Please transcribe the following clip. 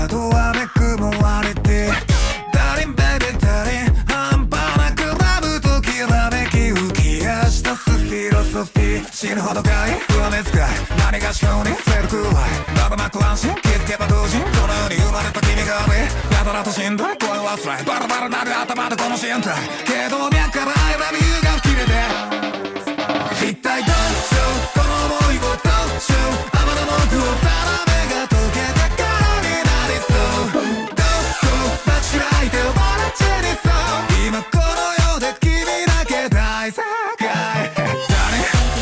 窓はめくも割れてダリンベイベダリン半端なくラブときらめき浮き出したフィロソフィー死ぬほどかい不安使い何がしようにフェルクライラブマック安心気づけば同時この世に生まれた君がねやたらとしんどい声はつらいバラバラなる頭でこの身体けど脈から I love you が吹き出て一体どうしようこの想いを